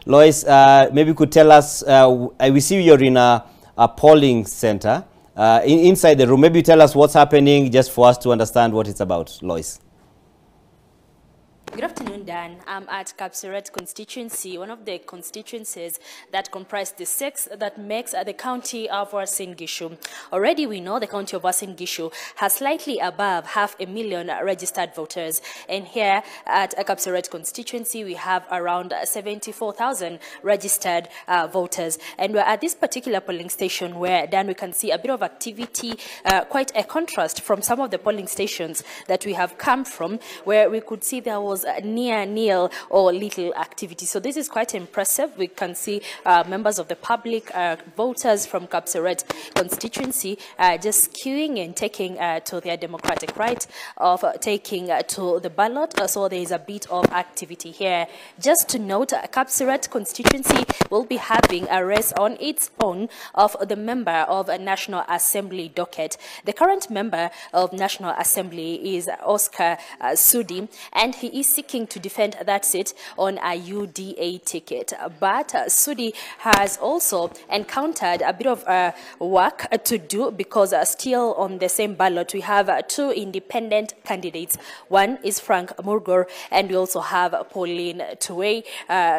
Lois, maybe you could tell us, we see you're in a polling center inside the room. Maybe you tell us what's happening just for us to understand what it's about, Lois. Good afternoon, Dan. I'm at Kapseret constituency, one of the constituencies that comprise the 6 that makes the county of Uasin Gishu. Already we know the county of Uasin Gishu has slightly above 500,000 registered voters. And here at Kapseret constituency, we have around 74,000 registered voters. And we're at this particular polling station where, Dan, we can see a bit of activity, quite a contrast from some of the polling stations that we have come from, where we could see there was near nil or little activity. So this is quite impressive. We can see members of the public, voters from Kapseret constituency just queuing and taking to their democratic right of taking to the ballot. So there is a bit of activity here. Just to note, Kapseret constituency will be having a race on its own of the member of a National Assembly docket. The current member of National Assembly is Oscar Sudi, and he is seeking to defend that seat on a UDA ticket. But Sudi has also encountered a bit of work to do because still on the same ballot we have 2 independent candidates. One is Frank Murgor, and we also have Pauline Tuwei.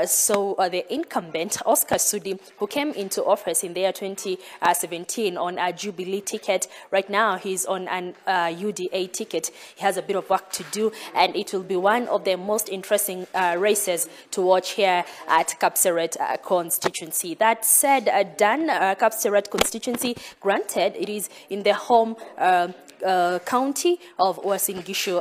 So the incumbent, Oscar Sudi, who came into office in the year 2017 on a Jubilee ticket, right now he's on an UDA ticket. He has a bit of work to do, and it will be one of the most interesting races to watch here at Kapseret constituency. That said, Dan, Kapseret constituency, granted it is in the home county of Uasin Gishu,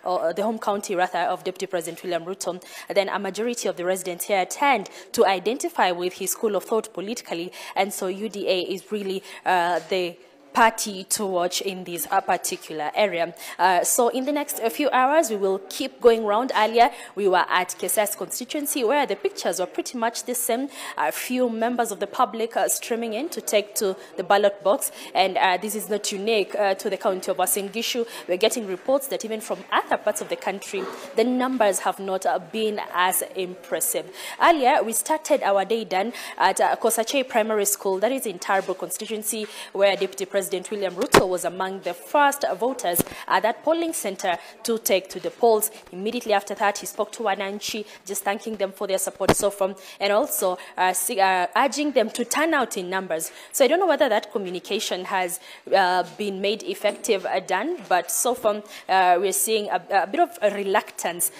or the home county rather of Deputy President William Ruto, then a majority of the residents here tend to identify with his school of thought politically, and so UDA is really the party to watch in this particular area. So in the next few hours, we will keep going around. Earlier, we were at Kesas constituency where the pictures were pretty much the same. A few members of the public streaming in to take to the ballot box. And this is not unique to the county of Uasin Gishu. We're getting reports that even from other parts of the country, the numbers have not been as impressive. Earlier, we started our day, Dan, at Kosache Primary School, that is in Tarbo constituency, where Deputy President William Ruto was among the first voters at that polling center to take to the polls. Immediately after that, he spoke to Wananchi, just thanking them for their support so far, and also urging them to turn out in numbers. So I don't know whether that communication has been made effective, Dan, but so far we're seeing a bit of a reluctance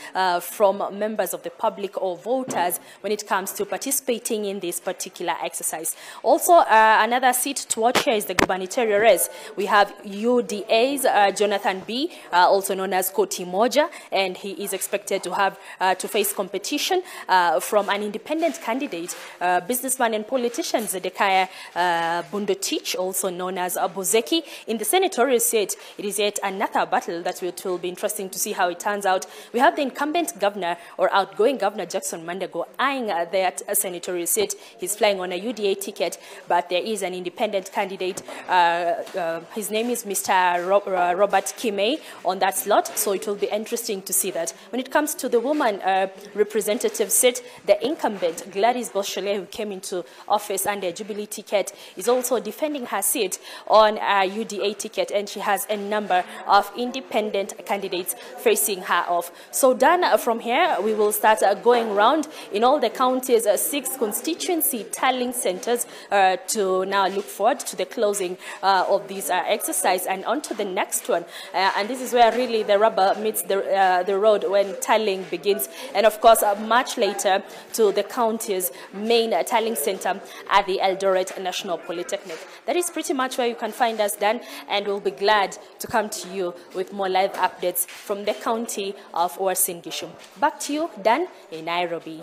from members of the public or voters when it comes to participating in this particular exercise. Also, another seat to watch here is the gubernatorial race. We have UDA's Jonathan B, also known as Koti Moja, and he is expected to have to face competition from an independent candidate, businessman and politician Zedekiah Bundotich, also known as Buzeki. In the senatorial seat, it is yet another battle that will be interesting to see how it turns out. We have the incumbent governor or outgoing governor Jackson Mandego eyeing that senatorial seat. He's flying on a UDA ticket, but there is an independent candidate. His name is Mr. Robert Kimei on that slot, so it will be interesting to see that. When it comes to the woman representative seat, the incumbent Gladys Boschele, who came into office under a Jubilee ticket, is also defending her seat on a UDA ticket, and she has a number of independent candidates facing her off. So Dan, from here, we will start going around in all the counties, 6 constituency tallying centers to now look forward to the closing of this exercise and on to the next one. And this is where really the rubber meets the road when tallying begins. And of course, much later to the county's main tallying center at the Eldoret National Polytechnic. That is pretty much where you can find us, Dan, and we'll be glad to come to you with more live updates from the county of Uasin Gishu. Back to you, Dan, in Nairobi.